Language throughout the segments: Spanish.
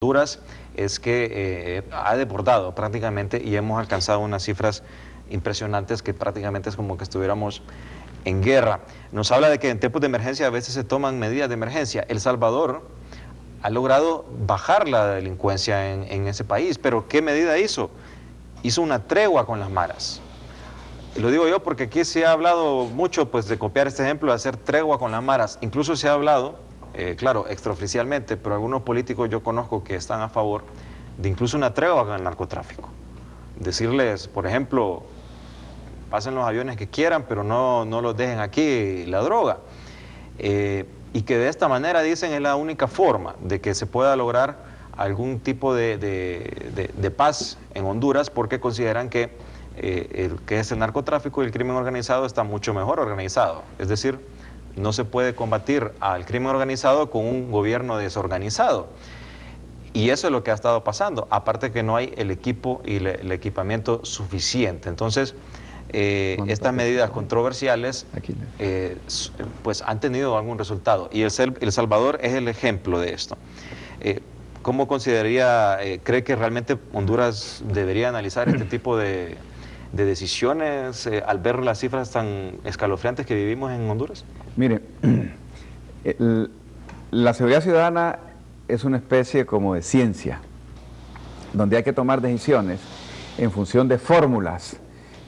Honduras es que ha desbordado prácticamente y hemos alcanzado unas cifras impresionantes que prácticamente es como que estuviéramos en guerra. Nos habla de que en tiempos de emergencia a veces se toman medidas de emergencia. El Salvador ha logrado bajar la delincuencia en ese país, pero ¿qué medida hizo? Hizo una tregua con las maras. Y lo digo yo porque aquí se ha hablado mucho pues, de copiar este ejemplo, de hacer tregua con las maras. Incluso se ha hablado, claro, extraoficialmente, pero algunos políticos yo conozco que están a favor de incluso una tregua con el narcotráfico. Decirles, por ejemplo, pasen los aviones que quieran, pero no los dejen aquí la droga. Y que de esta manera, dicen, es la única forma de que se pueda lograr algún tipo de paz en Honduras, porque consideran que es el narcotráfico y el crimen organizado está mucho mejor organizado. Es decir, no se puede combatir al crimen organizado con un gobierno desorganizado. Y eso es lo que ha estado pasando, aparte que no hay el equipo y el equipamiento suficiente. Entonces, estas medidas controversiales pues han tenido algún resultado. Y El Salvador es el ejemplo de esto. ¿Cómo consideraría, cree que realmente Honduras debería analizar este tipo de decisiones al ver las cifras tan escalofriantes que vivimos en Honduras? Mire, la seguridad ciudadana es una especie como de ciencia, donde hay que tomar decisiones en función de fórmulas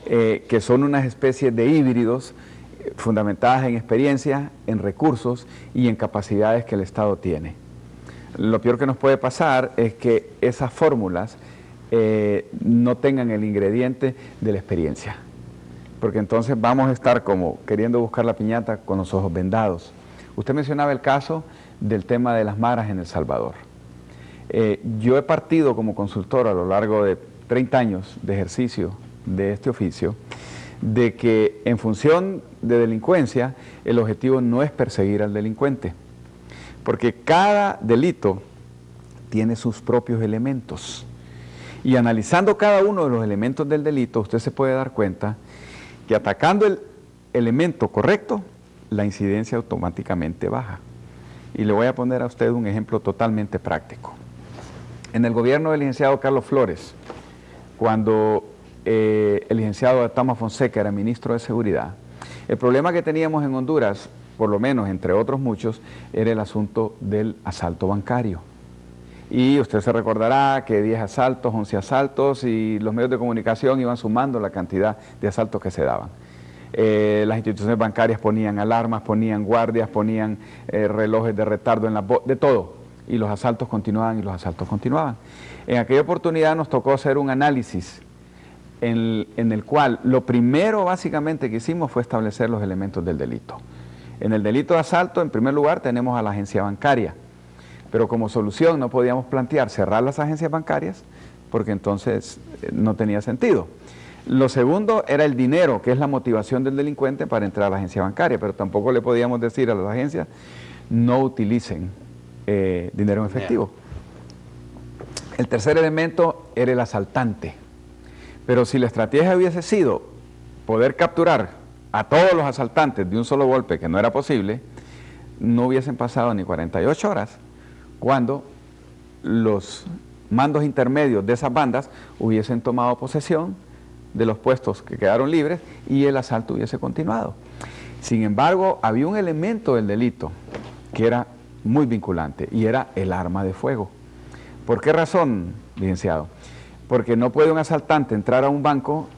que son unas especies de híbridos fundamentadas en experiencia, en recursos y en capacidades que el Estado tiene. Lo peor que nos puede pasar es que esas fórmulas no tengan el ingrediente de la experiencia, porque entonces vamos a estar como queriendo buscar la piñata con los ojos vendados. Usted mencionaba el caso del tema de las maras en El Salvador. Yo he partido como consultor a lo largo de 30 años de ejercicio de este oficio, de que en función de delincuencia el objetivo no es perseguir al delincuente, porque cada delito tiene sus propios elementos. Y analizando cada uno de los elementos del delito, usted se puede dar cuenta que atacando el elemento correcto, la incidencia automáticamente baja. Y le voy a poner a usted un ejemplo totalmente práctico. En el gobierno del licenciado Carlos Flores, cuando el licenciado Gautama Fonseca era ministro de Seguridad, el problema que teníamos en Honduras, por lo menos entre otros muchos, era el asunto del asalto bancario. Y usted se recordará que 10 asaltos, 11 asaltos, y los medios de comunicación iban sumando la cantidad de asaltos que se daban. Las instituciones bancarias ponían alarmas, ponían guardias, ponían relojes de retardo en de todo, y los asaltos continuaban y los asaltos continuaban. En aquella oportunidad nos tocó hacer un análisis en el cual lo primero básicamente que hicimos fue establecer los elementos del delito. En el delito de asalto, en primer lugar, tenemos a la agencia bancaria, pero como solución no podíamos plantear cerrar las agencias bancarias porque entonces no tenía sentido. Lo segundo era el dinero, que es la motivación del delincuente para entrar a la agencia bancaria, pero tampoco le podíamos decir a las agencias no utilicen dinero en efectivo. El tercer elemento era el asaltante, pero si la estrategia hubiese sido poder capturar a todos los asaltantes de un solo golpe, que no era posible, no hubiesen pasado ni 48 horas cuando los mandos intermedios de esas bandas hubiesen tomado posesión de los puestos que quedaron libres y el asalto hubiese continuado. Sin embargo, había un elemento del delito que era muy vinculante y era el arma de fuego. ¿Por qué razón, licenciado? Porque no puede un asaltante entrar a un banco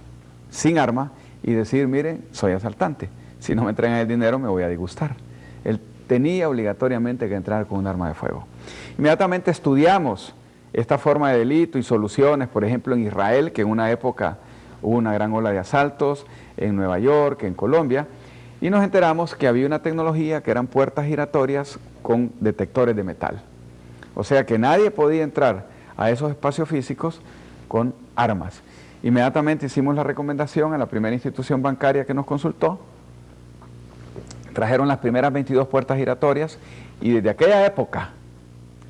sin arma y decir, mire, soy asaltante, si no me entregan el dinero me voy a disgustar. Él tenía obligatoriamente que entrar con un arma de fuego. Inmediatamente estudiamos esta forma de delito y soluciones, por ejemplo en Israel, que en una época hubo una gran ola de asaltos, en Nueva York, en Colombia, y nos enteramos que había una tecnología que eran puertas giratorias con detectores de metal. O sea que nadie podía entrar a esos espacios físicos con armas. Inmediatamente hicimos la recomendación a la primera institución bancaria que nos consultó, trajeron las primeras 22 puertas giratorias y desde aquella época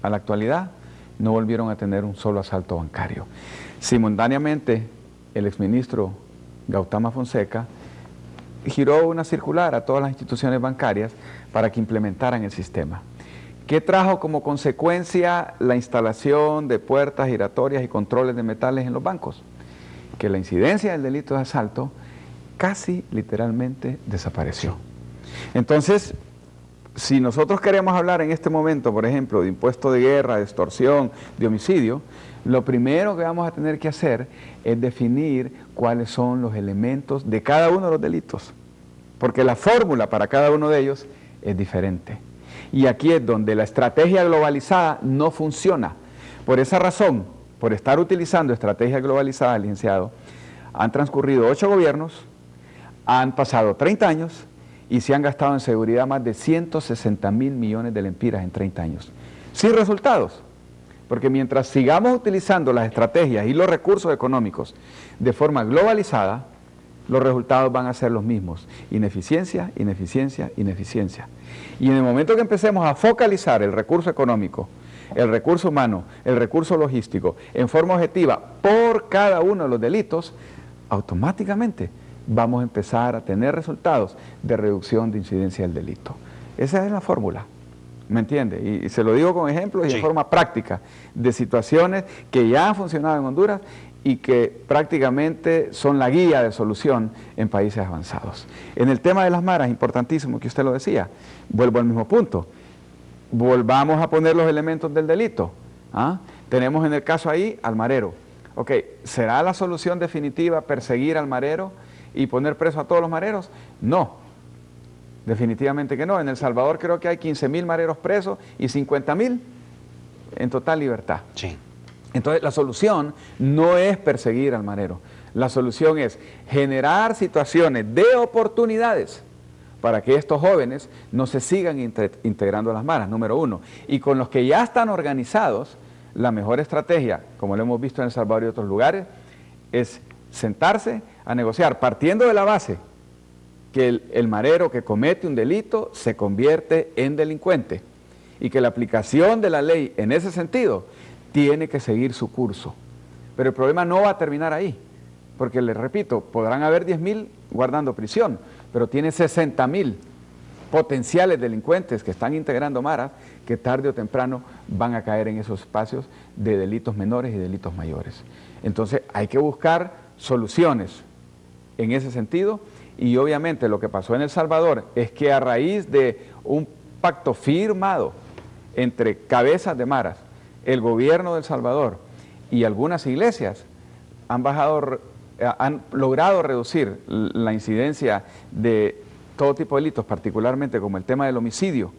a la actualidad no volvieron a tener un solo asalto bancario. Simultáneamente, el exministro Gautama Fonseca giró una circular a todas las instituciones bancarias para que implementaran el sistema. ¿Qué trajo como consecuencia la instalación de puertas giratorias y controles de metales en los bancos? Que la incidencia del delito de asalto casi literalmente desapareció. Entonces, si nosotros queremos hablar en este momento, por ejemplo, de impuesto de guerra, de extorsión, de homicidio, lo primero que vamos a tener que hacer es definir cuáles son los elementos de cada uno de los delitos, porque la fórmula para cada uno de ellos es diferente. Y aquí es donde la estrategia globalizada no funciona. Por esa razón, por estar utilizando estrategia globalizada, licenciado, han transcurrido 8 gobiernos, han pasado 30 años y se han gastado en seguridad más de 160.000 millones de lempiras en 30 años. Sin resultados, porque mientras sigamos utilizando las estrategias y los recursos económicos de forma globalizada, los resultados van a ser los mismos: ineficiencia, ineficiencia, ineficiencia. Y en el momento que empecemos a focalizar el recurso económico, el recurso humano, el recurso logístico, en forma objetiva por cada uno de los delitos, automáticamente vamos a empezar a tener resultados de reducción de incidencia del delito. Esa es la fórmula, ¿me entiende? Y se lo digo con ejemplos y sí, de forma práctica, de situaciones que ya han funcionado en Honduras y que prácticamente son la guía de solución en países avanzados. En el tema de las maras, importantísimo que usted lo decía, vuelvo al mismo punto, volvamos a poner los elementos del delito. ¿Ah? Tenemos en el caso ahí al marero. Ok, ¿será la solución definitiva perseguir al marero y poner preso a todos los mareros? No, definitivamente que no. En El Salvador creo que hay 15.000 mareros presos y 50.000 en total libertad. Sí. Entonces la solución no es perseguir al marero, la solución es generar situaciones de oportunidades para que estos jóvenes no se sigan integrando a las maras, número uno. Y con los que ya están organizados, la mejor estrategia, como lo hemos visto en El Salvador y otros lugares, es sentarse a negociar, partiendo de la base que el marero que comete un delito se convierte en delincuente y que la aplicación de la ley en ese sentido tiene que seguir su curso. Pero el problema no va a terminar ahí, porque les repito, podrán haber 10.000 guardando prisión, pero tiene 60.000 potenciales delincuentes que están integrando maras que tarde o temprano van a caer en esos espacios de delitos menores y delitos mayores. Entonces hay que buscar soluciones en ese sentido y obviamente lo que pasó en El Salvador es que a raíz de un pacto firmado entre cabezas de maras, el gobierno de El Salvador y algunas iglesias han logrado reducir la incidencia de todo tipo de delitos, particularmente como el tema del homicidio,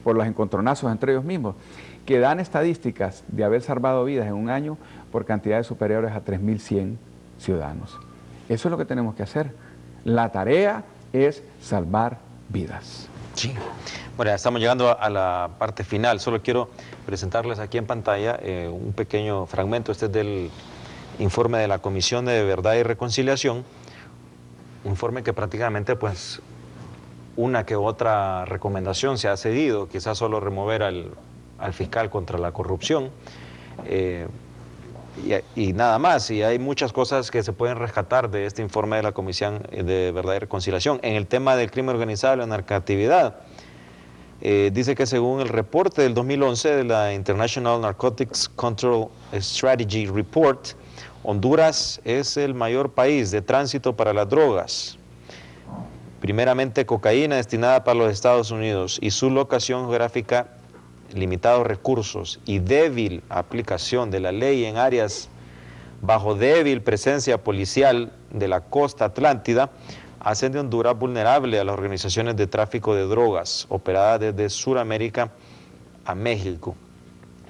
por los encontronazos entre ellos mismos, que dan estadísticas de haber salvado vidas en un año por cantidades superiores a 3.100 ciudadanos. Eso es lo que tenemos que hacer. La tarea es salvar vidas. Sí. Bueno, ya estamos llegando a la parte final. Solo quiero presentarles aquí en pantalla un pequeño fragmento. Este es del informe de la Comisión de Verdad y Reconciliación. Un informe que prácticamente, pues, una que otra recomendación se ha seguido. Quizás solo remover al fiscal contra la corrupción. Y nada más, y hay muchas cosas que se pueden rescatar de este informe de la Comisión de Verdad y Reconciliación. En el tema del crimen organizado y la narcoactividad, dice que según el reporte del 2011 de la International Narcotics Control Strategy Report, Honduras es el mayor país de tránsito para las drogas. Primeramente cocaína destinada para los Estados Unidos y su locación geográfica, limitados recursos y débil aplicación de la ley en áreas bajo débil presencia policial de la costa atlántida, hacen de Honduras vulnerable a las organizaciones de tráfico de drogas operadas desde Sudamérica a México.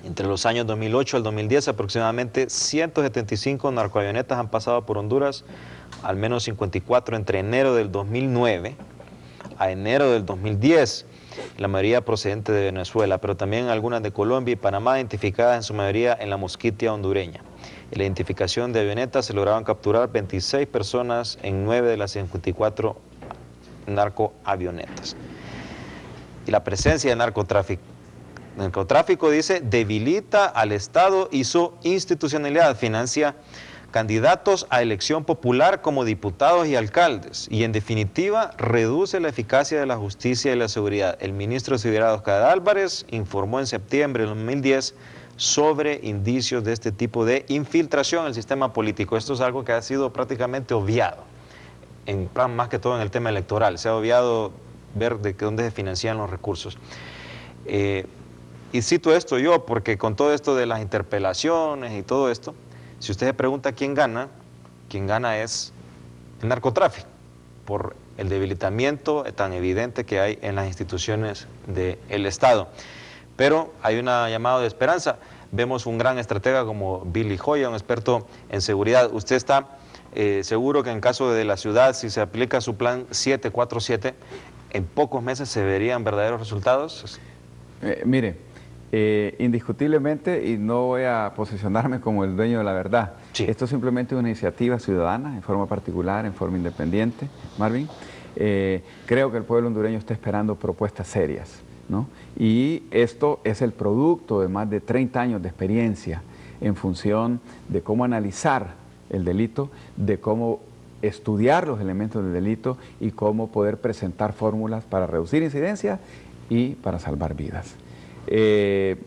Entre los años 2008 al 2010, aproximadamente 175 narcoavionetas han pasado por Honduras, al menos 54 entre enero del 2009 a enero del 2010. La mayoría procedente de Venezuela, pero también algunas de Colombia y Panamá, identificadas en su mayoría en la Mosquitia hondureña. En la identificación de avionetas se lograron capturar 26 personas en 9 de las 54 narcoavionetas. Y la presencia de narcotráfico, dice, debilita al Estado y su institucionalidad, financia candidatos a elección popular como diputados y alcaldes, y en definitiva reduce la eficacia de la justicia y la seguridad. El ministro de Seguridad, Oscar Álvarez, informó en septiembre de 2010 sobre indicios de este tipo de infiltración en el sistema político. Esto es algo que ha sido prácticamente obviado, más que todo en el tema electoral. Se ha obviado ver de dónde se financian los recursos. Y cito esto yo porque con todo esto de las interpelaciones y todo esto, si usted se pregunta quien gana es el narcotráfico, por el debilitamiento tan evidente que hay en las instituciones del Estado. Pero hay una llamada de esperanza. Vemos un gran estratega como Billy Joya, un experto en seguridad. ¿Usted está seguro que en caso de la ciudad, si se aplica su plan 747, en pocos meses se verían verdaderos resultados? Mire, indiscutiblemente, y no voy a posicionarme como el dueño de la verdad, sí. Esto es simplemente una iniciativa ciudadana, en forma particular, en forma independiente, Marvin. Creo que el pueblo hondureño está esperando propuestas serias, ¿no? Y esto es el producto de más de 30 años de experiencia en función de cómo analizar el delito, de cómo estudiar los elementos del delito y cómo poder presentar fórmulas para reducir incidencias y para salvar vidas.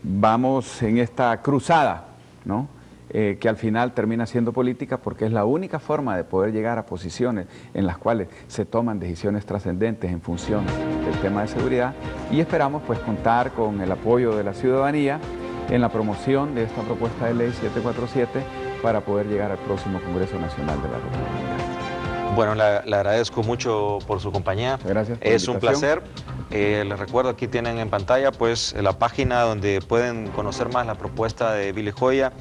Vamos en esta cruzada, ¿no? Que al final termina siendo política porque es la única forma de poder llegar a posiciones en las cuales se toman decisiones trascendentes en función del tema de seguridad, y esperamos pues contar con el apoyo de la ciudadanía en la promoción de esta propuesta de ley 747 para poder llegar al próximo Congreso Nacional de la República. Bueno, le agradezco mucho por su compañía. Muchas gracias por la Es un placer. Les recuerdo, aquí tienen en pantalla pues la página donde pueden conocer más la propuesta de Billy Joya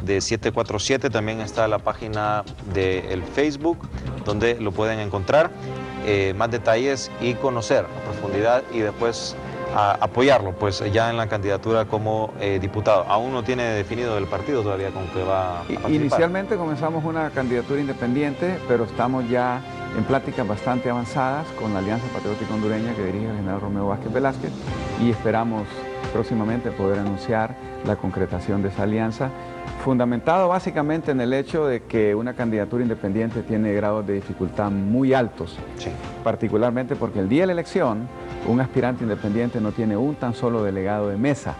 de 747. También está la página del Facebook donde lo pueden encontrar, más detalles y conocer a profundidad y después apoyarlo pues ya en la candidatura como diputado. Aún no tiene definido el partido todavía con que va a participar. Inicialmente comenzamos una candidatura independiente, pero estamos ya en pláticas bastante avanzadas con la Alianza Patriótica Hondureña que dirige el general Romeo Vázquez Velázquez, y esperamos próximamente poder anunciar la concretación de esa alianza, fundamentado básicamente en el hecho de que una candidatura independiente tiene grados de dificultad muy altos, sí. Particularmente porque el día de la elección un aspirante independiente no tiene un tan solo delegado de mesa.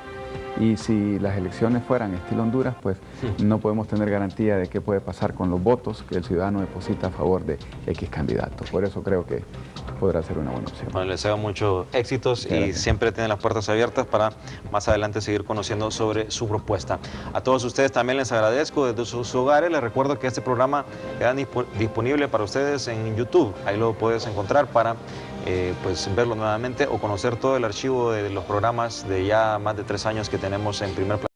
Y si las elecciones fueran estilo Honduras, pues no podemos tener garantía de qué puede pasar con los votos que el ciudadano deposita a favor de X candidato. Por eso creo que podrá ser una buena opción. Bueno, les deseo muchos éxitos y siempre tienen las puertas abiertas para más adelante seguir conociendo sobre su propuesta. A todos ustedes también les agradezco desde sus hogares. Les recuerdo que este programa queda disponible para ustedes en YouTube. Ahí lo puedes encontrar para pues verlo nuevamente o conocer todo el archivo de los programas de ya más de 3 años que tenemos en primer plano.